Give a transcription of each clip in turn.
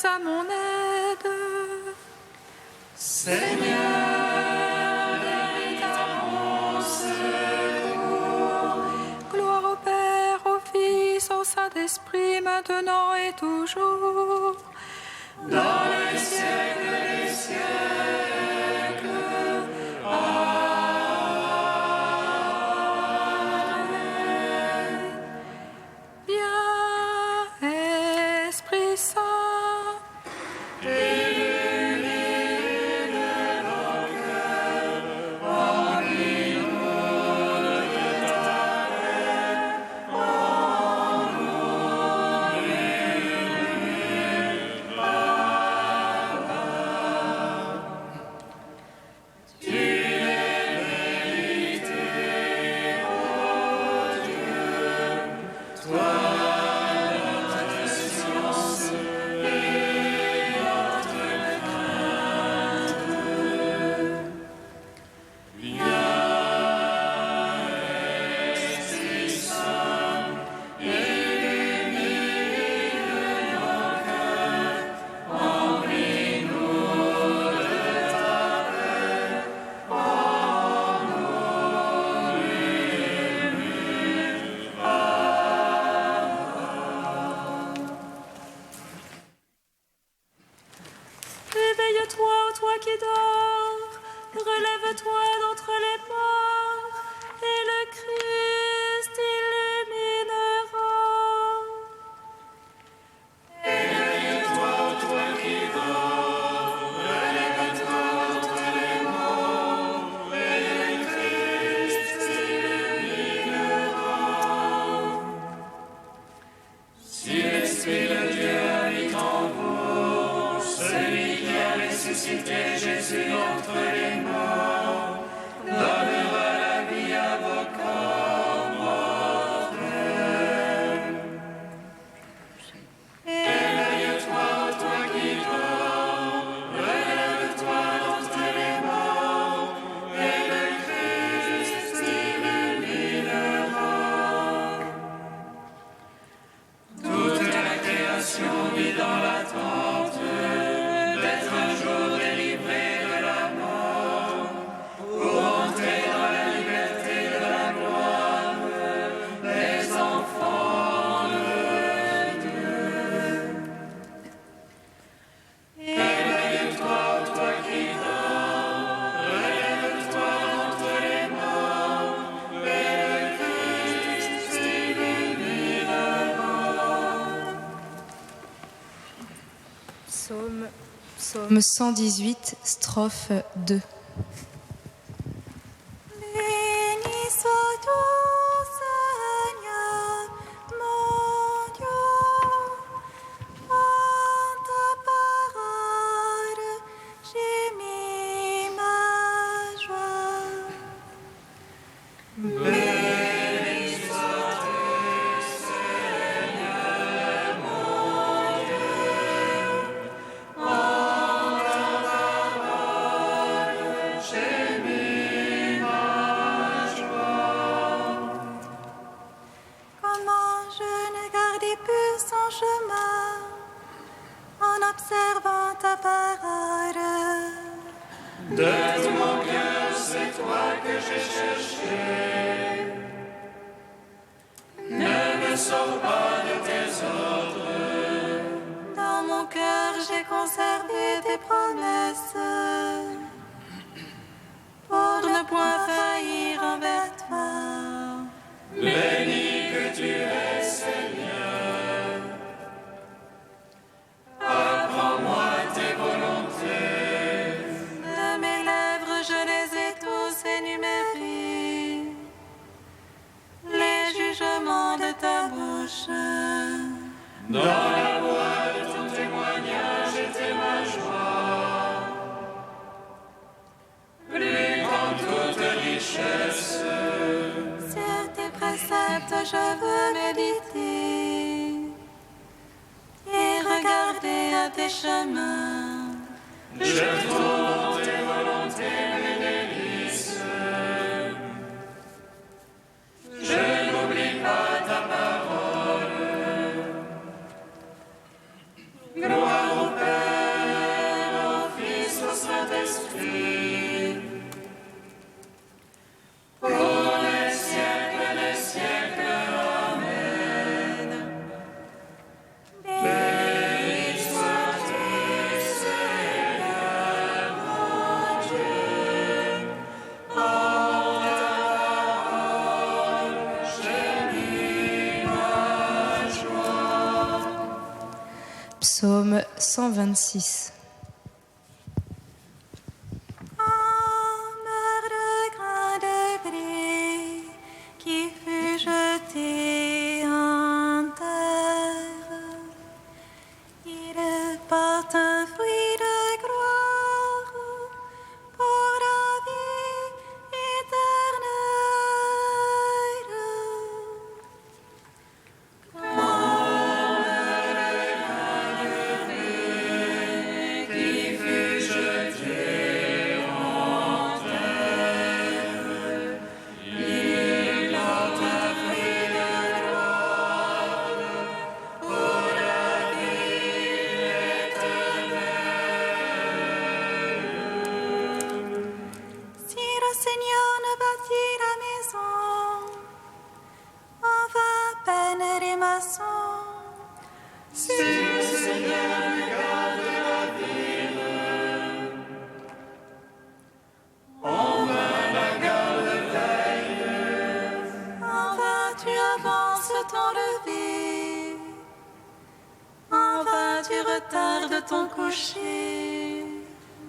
à mon aide. Seigneur, viens à mon secours. Gloire au Père, au Fils, au Saint-Esprit, maintenant et toujours. Dans les siècles des siècles. Amen. Viens, Esprit Saint, Illumine nos cœurs, remplis-nous de ta paix, en nous murmure Tu es vérité, ô Dieu, toi notre science et notre crainte. Viens, Esprit Saint, illumine nos cœurs, remplis-nous de ta paix, en nous éveille-toi, toi qui dors, relève-toi d'entre les morts, et le Christ illuminera. Éveille-toi, toi qui dors, relève-toi d'entre les morts, et le Christ s'illuminera. Si l'Esprit de Dieu habite en vous, celui qui a ressuscité Jésus d'entre les morts, donnera la vie à vos corps mortels. Éveille-toi, toi qui dors, relève-toi d'entre les morts, et le Christ s'illuminera. Toute la création vit dans l'attente d'être un jour délivrée de la mort, pour entrer dans la liberté de la gloire, les enfants de Dieu. Éveille-toi, toi qui dors, relève-toi d'entre les morts, et le Christ s'illuminera. Psaume 118, strophe 2. Béni sois-tu, Seigneur, mon Dieu, en ta parole, j'ai mis ma joie. Béni sois-tu, Seigneur, mon Dieu, en ta parole, j'ai mis ma joie. Comment je ne gardais plus son chemin en observant ta parole. De tout mon cœur, c'est toi que j'ai cherché. Ne me sors pas de tes ordres. Dans mon cœur, j'ai conservé tes promesses pour ne point faillir envers toi. Béni que tu es, Seigneur. Apprends-moi tes volontés. De mes lèvres, je les ai tous énumérés, les jugements de ta bouche. Dans la voix de ton témoignage était ma joie. Plus qu'en toute richesse. Sur tes préceptes, je veux méditer et regarder à tes chemins. Je trouve en tes volontés mes délices. Je n'oublie pas ta parole. Gloire au Père. Saint-Esprit, pour les siècles des siècles. Amen. Béni sois-tu, Seigneur mon Dieu, en ta parole, j'ai mis ma joie. Psaume 126. Retarde ton coucher,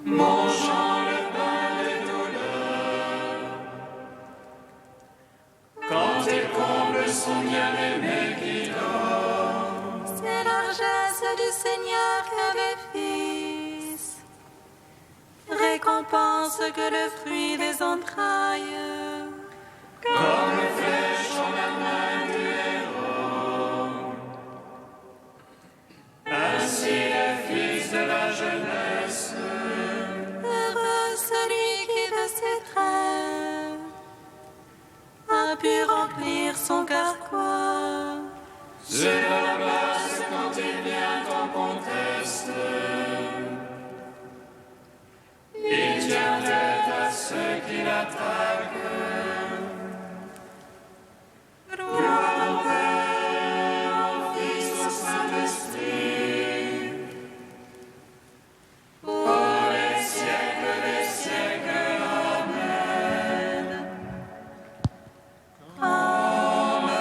mangeant le pain des douleurs. Quand il comble son bien-aimé qui dort, c'est largesse du Seigneur que les fils, récompense que le fruit des entrailles, comme flèche en la main du héros. Ainsi les fils de la jeunesse, heureux celui qui de ses traits a pu remplir son carquois. c'est la place quand il vient en conteste. Il tient tête à ceux qui l'attaquent. Gloire au Père, au Fils, au Saint-Esprit, pour les siècles des siècles. Amen. Comme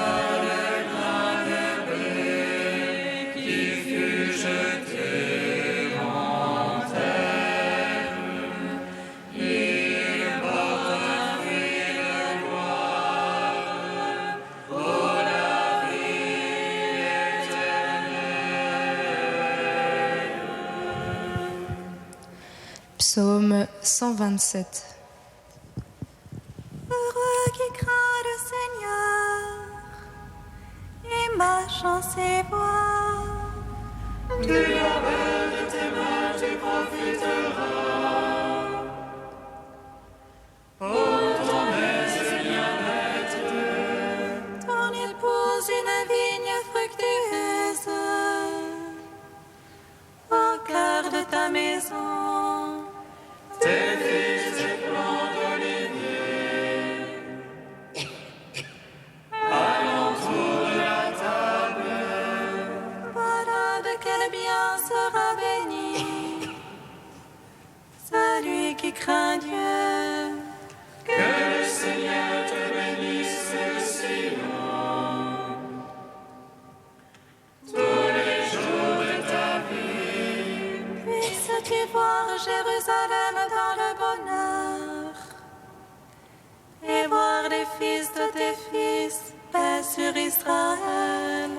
le grain de blé qui fut jeté en terre, il porte un fruit de gloire pour la vie éternelle. Psaume 127. Heureux qui craint le Seigneur et marche en ses voies. Du labeur de tes mains tu profiteras. Pour ton aise et bien-être, Ton épouse une vigne fructueuse au cœur de ta maison. tes fils des plants d'olivier, alentour de la table, Voilà de quel bien sera béni celui qui craint Dieu. que le Seigneur te bénisse et Sion. Tous les jours de ta vie, Puisses-tu voir Jérusalem dans le bonheur et voir les fils de tes fils, paix sur Israël.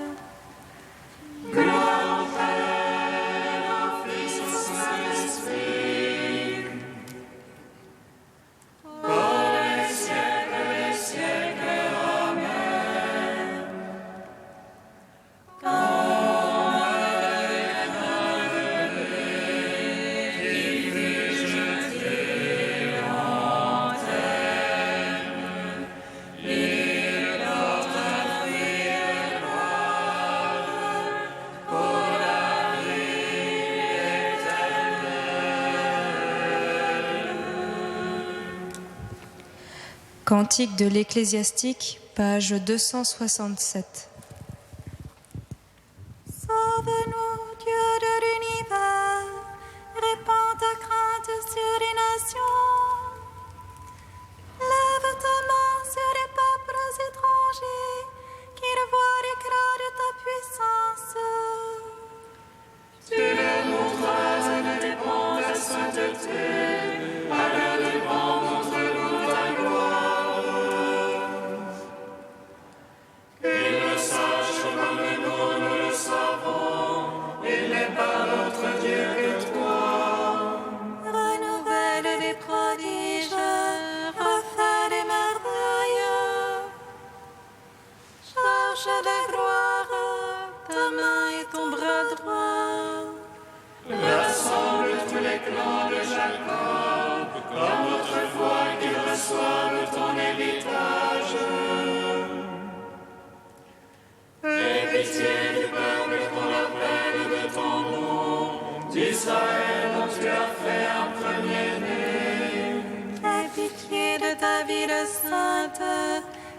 gloire au Père, au Fils, au Saint-Esprit, pour les siècles des siècles. Amen. Cantique de l'Ecclésiastique, page 267. Sauve-nous, Dieu de l'univers, répands ta crainte sur les nations. Lève ta main sur les peuples étrangers, qu'ils voient l'éclat de ta puissance. Tu leur montras à la dépend ta sainteté, à la dépend montre-nous ta gloire. Qu'ils le sachent comme nous le savons, il n'est pas d'autre Dieu que toi. Renouvelle les prodiges, refais les merveilles. Charge de gloire ta main et ton bras droit. Rassemble tous les clans de Jacob, comme autrefois qu'ils reçoivent ton héritage. Aie pitié du peuple qu'on appelle de ton nom, d'Israël dont tu as fait un premier-né. Aie pitié de ta ville sainte,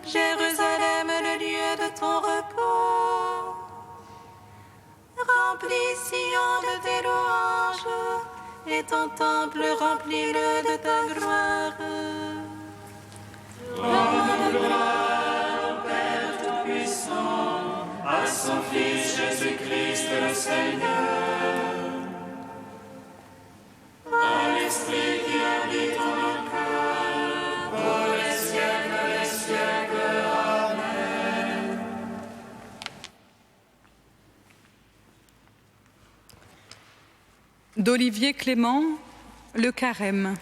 Jérusalem, le lieu de ton repos. Remplis Sion de tes louanges, et ton temple remplis-le de ta gloire. Rends gloire au Père Tout-Puissant, à son Fils Jésus-Christ le Seigneur. À l'Esprit qui habite en nos cœurs, pour les siècles des siècles. Amen. D'Olivier Clément, le Carême.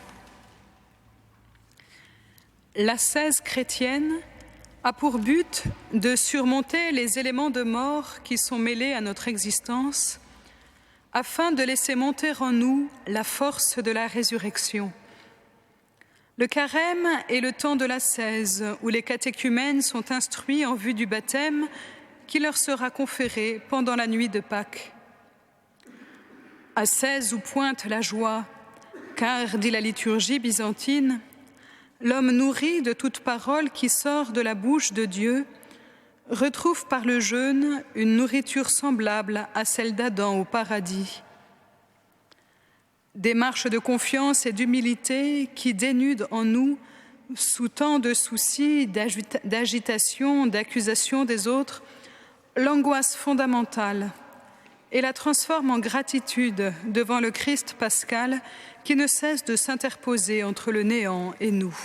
L'ascèse chrétienne a pour but de surmonter les éléments de mort qui sont mêlés à notre existence, afin de laisser monter en nous la force de la résurrection. Le Carême est le temps de l'ascèse, où les catéchumènes sont instruits en vue du baptême qui leur sera conféré pendant la nuit de Pâques. Ascèse où pointe la joie, car, dit la liturgie byzantine, l'homme nourri de toute parole qui sort de la bouche de Dieu retrouve par le jeûne une nourriture semblable à celle d'Adam au paradis. Démarche de confiance et d'humilité qui dénude en nous, sous tant de soucis, d'agitation, d'accusation des autres, l'angoisse fondamentale, et la transforme en gratitude devant le Christ pascal qui ne cesse de s'interposer entre le néant et nous.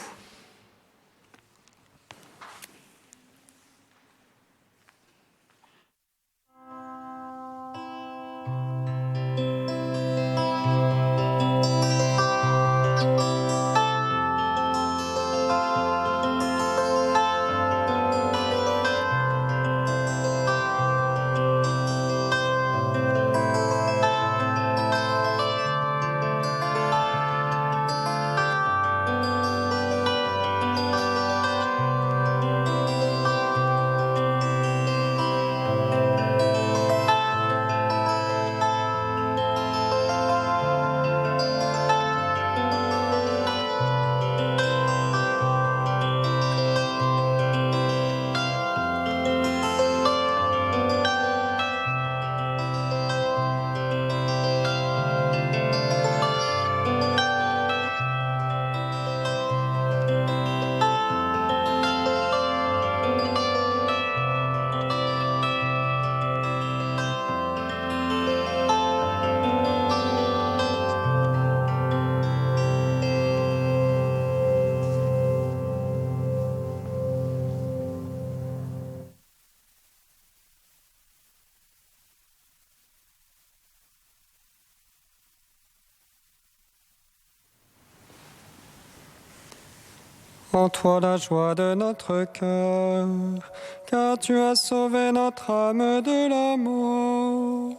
En toi la joie de notre cœur, car tu as sauvé notre âme de la mort.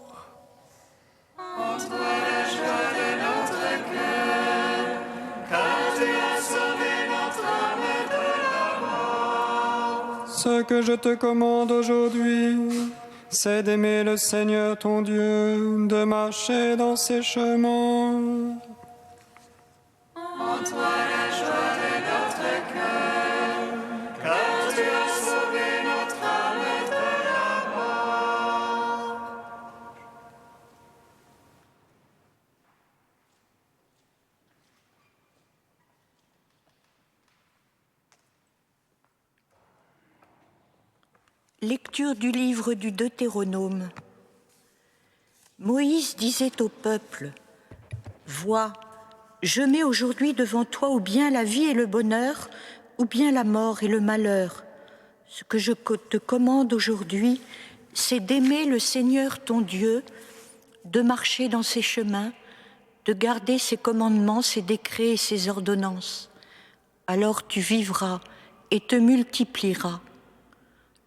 En toi la joie de notre cœur, car tu as sauvé notre âme de la mort. Ce que je te commande aujourd'hui, c'est d'aimer le Seigneur ton Dieu, de marcher dans ses chemins. En toi la joie de notre cœur, Lecture du livre du Deutéronome. Moïse disait au peuple, « Vois, je mets aujourd'hui devant toi ou bien la vie et le bonheur, ou bien la mort et le malheur. Ce que je te commande aujourd'hui, c'est d'aimer le Seigneur ton Dieu, de marcher dans ses chemins, de garder ses commandements, ses décrets et ses ordonnances. Alors tu vivras et te multiplieras.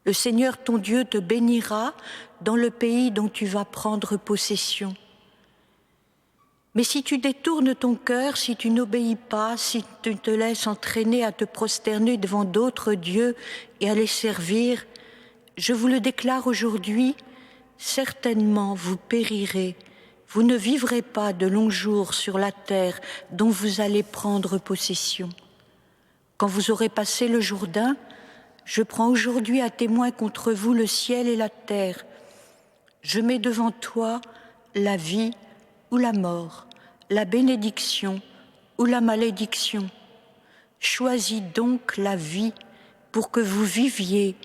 Le Seigneur ton Dieu te bénira dans le pays dont tu vas prendre possession. Mais si tu détournes ton cœur, si tu n'obéis pas, si tu te laisses entraîner à te prosterner devant d'autres dieux et à les servir, je vous le déclare aujourd'hui, certainement vous périrez. Vous ne vivrez pas de longs jours sur la terre dont vous allez prendre possession. Quand vous aurez passé le Jourdain, je prends aujourd'hui à témoin contre vous le ciel et la terre. Je mets devant toi la vie ou la mort, la bénédiction ou la malédiction. Choisis donc la vie pour que vous viviez,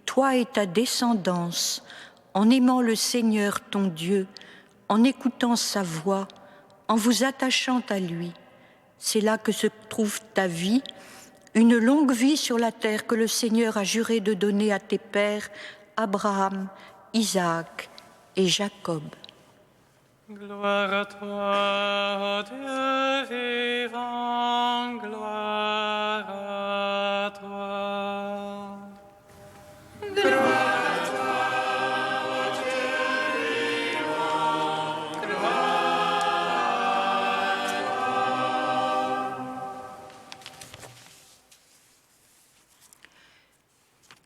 toi et ta descendance, en aimant le Seigneur ton Dieu, en écoutant sa voix, en vous attachant à lui. C'est là que se trouve ta vie, une longue vie sur la terre que le Seigneur a juré de donner à tes pères, Abraham, Isaac et Jacob. Gloire à toi, ô Dieu vivant, gloire à toi. Gloire à toi, ô Dieu vivant, gloire à toi.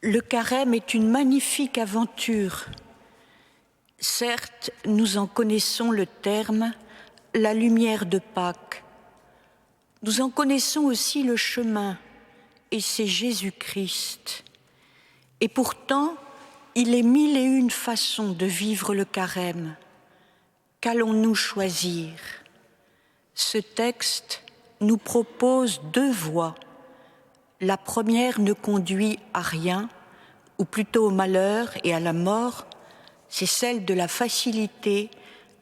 Le carême est une magnifique aventure. Certes, nous en connaissons le terme, la lumière de Pâques. Nous en connaissons aussi le chemin, et c'est Jésus-Christ. Et pourtant, il est 1001 façons de vivre le carême. Qu'allons-nous choisir? Ce texte nous propose 2 voies. La première ne conduit à rien, ou plutôt au malheur et à la mort. C'est celle de la facilité,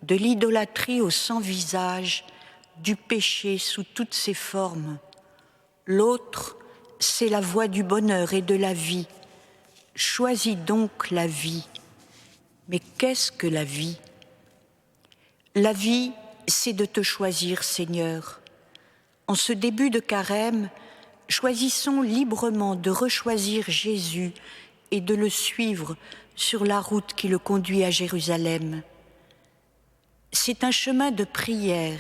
de l'idolâtrie au sans-visage, du péché sous toutes ses formes. L'autre, c'est la voie du bonheur et de la vie. Choisis donc la vie. Mais qu'est-ce que la vie? La vie, c'est de te choisir, Seigneur. En ce début de carême, choisissons librement de rechoisir Jésus et de le suivre sur la route qui le conduit à Jérusalem. C'est un chemin de prière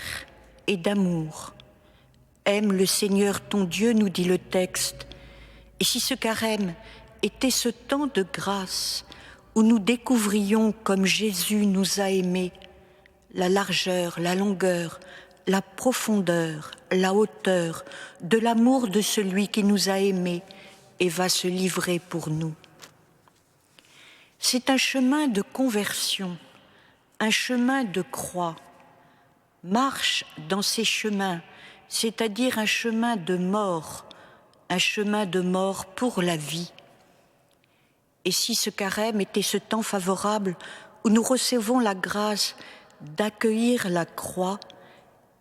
et d'amour. Aime le Seigneur ton Dieu, nous dit le texte. Et si ce carême était ce temps de grâce où nous découvrions comme Jésus nous a aimés, la largeur, la longueur, la profondeur, la hauteur de l'amour de celui qui nous a aimés et va se livrer pour nous. C'est un chemin de conversion, un chemin de croix. Marche dans ces chemins, c'est-à-dire un chemin de mort pour la vie. Et si ce carême était ce temps favorable où nous recevons la grâce d'accueillir la croix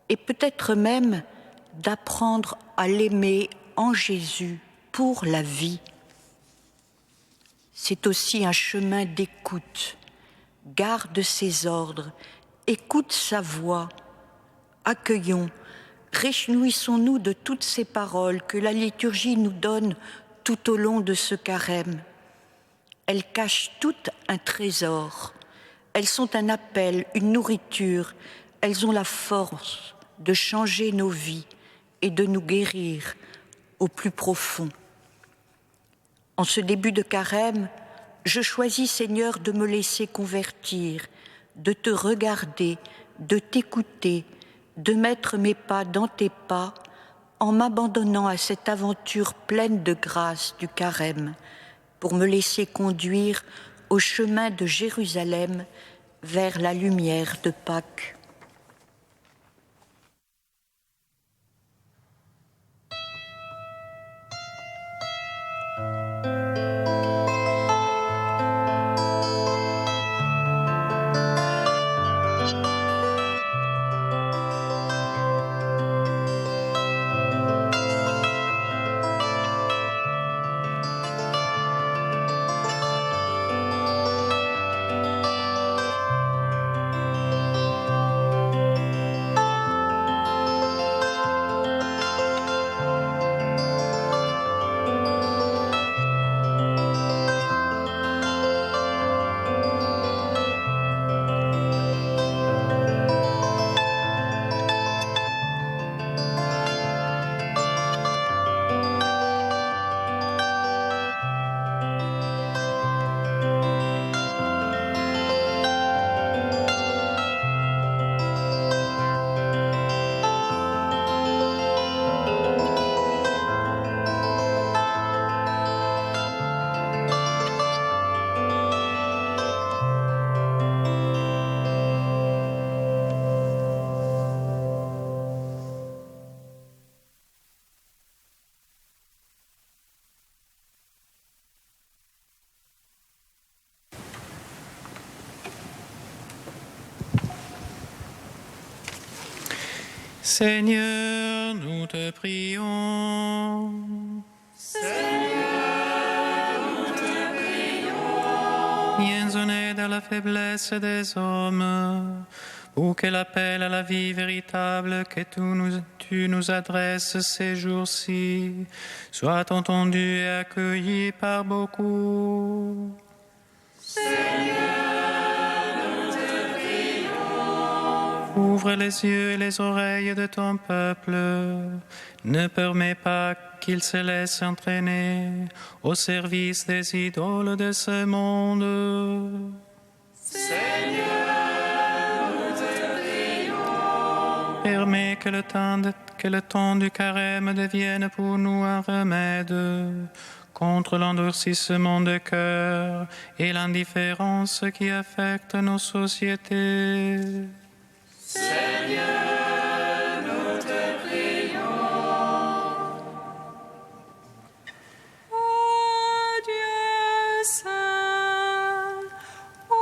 et peut-être même d'apprendre à l'aimer en Jésus pour la vie. C'est aussi un chemin d'écoute. Garde ses ordres, écoute sa voix. Accueillons, réjouissons-nous de toutes ces paroles que la liturgie nous donne tout au long de ce carême. Elles cachent toutes un trésor. Elles sont un appel, une nourriture. Elles ont la force de changer nos vies et de nous guérir au plus profond. En ce début de carême, je choisis, Seigneur, de me laisser convertir, de te regarder, de t'écouter, de mettre mes pas dans tes pas, en m'abandonnant à cette aventure pleine de grâce du carême, pour me laisser conduire au chemin de Jérusalem vers la lumière de Pâques. Seigneur, nous te prions. Viens en aide à la faiblesse des hommes, pour que l'appel à la vie véritable que tu nous adresses ces jours-ci soit entendu et accueilli par beaucoup. Ouvre les yeux et les oreilles de ton peuple. Ne permets pas qu'ils se laissent entraîner au service des idoles de ce monde. Seigneur, nous te prions. Permets que le temps du carême devienne pour nous un remède contre l'endurcissement de cœur et l'indifférence qui affectent nos sociétés. Seigneur, nous te prions. Ô Dieu saint, ô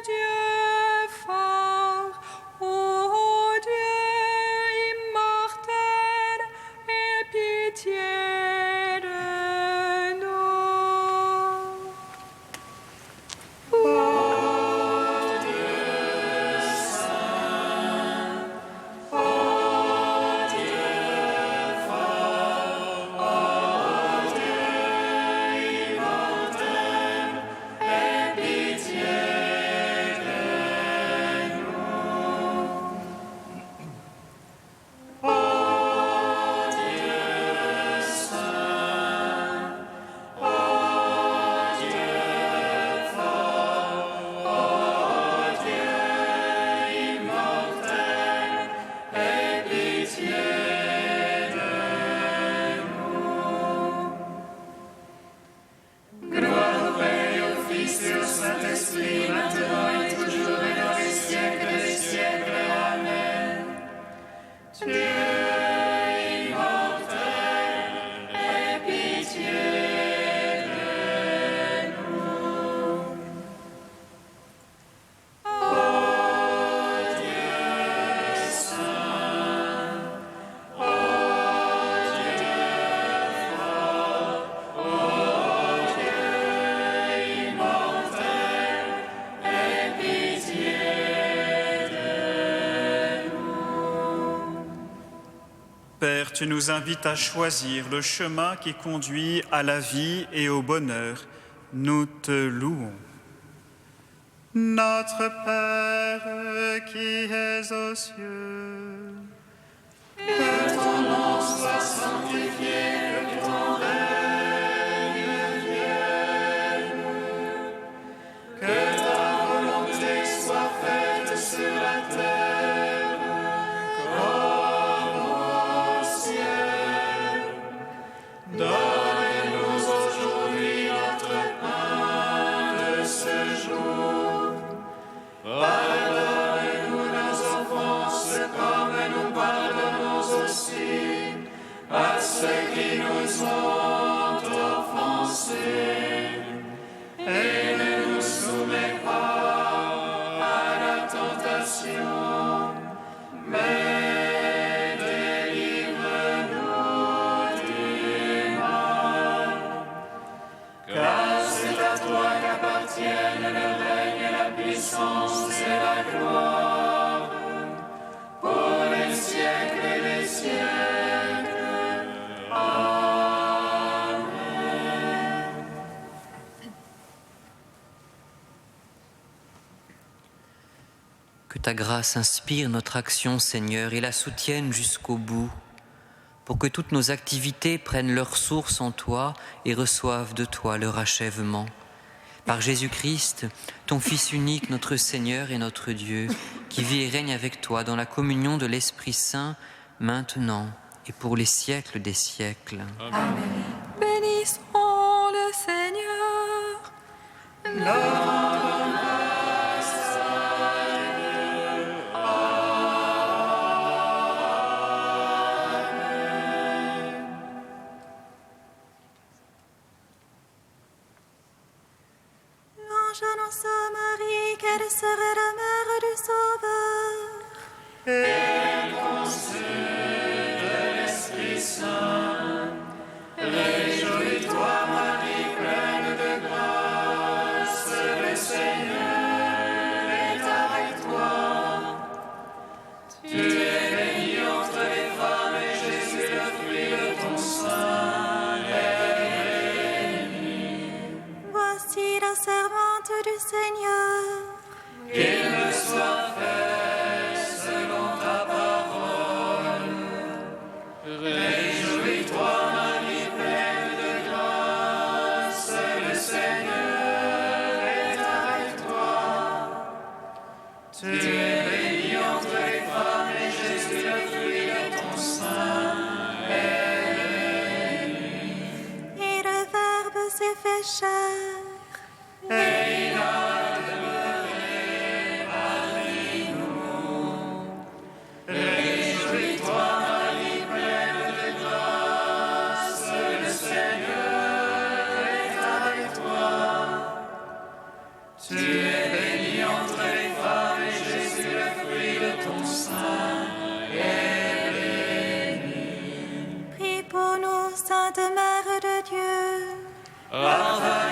Dieu fort, ô Dieu immortel, aie pitié de nous. Père, tu nous invites à choisir le chemin qui conduit à la vie et au bonheur. Nous te louons. Notre Père qui es aux cieux, que ton nom soit sanctifié, que ton règne vienne, que ta volonté soit faite sur la terre comme au ciel. Donne-nous aujourd'hui notre pain de ce jour. Pardonne-nous nos offenses comme nous pardonnons aussi à ceux qui nous ont offensés. Et ne nous soumets pas à la tentation, mais délivre-nous du mal. Car c'est à toi qu'appartiennent le règne et la puissance et la gloire pour les siècles et les siècles. Amen. Que ta grâce inspire notre action, Seigneur, et la soutienne jusqu'au bout, pour que toutes nos activités prennent leur source en toi et reçoivent de toi leur achèvement. Par Jésus-Christ, ton Fils unique, notre Seigneur et notre Dieu, qui vit et règne avec toi dans la communion de l'Esprit Saint, maintenant et pour les siècles des siècles. Amen. Bénissons le Seigneur. L'ange annonça à Marie qu'elle serait la mère du Sauveur. Elle pécheurs. Prie pour nous, Sainte Mère de Dieu. Pardonne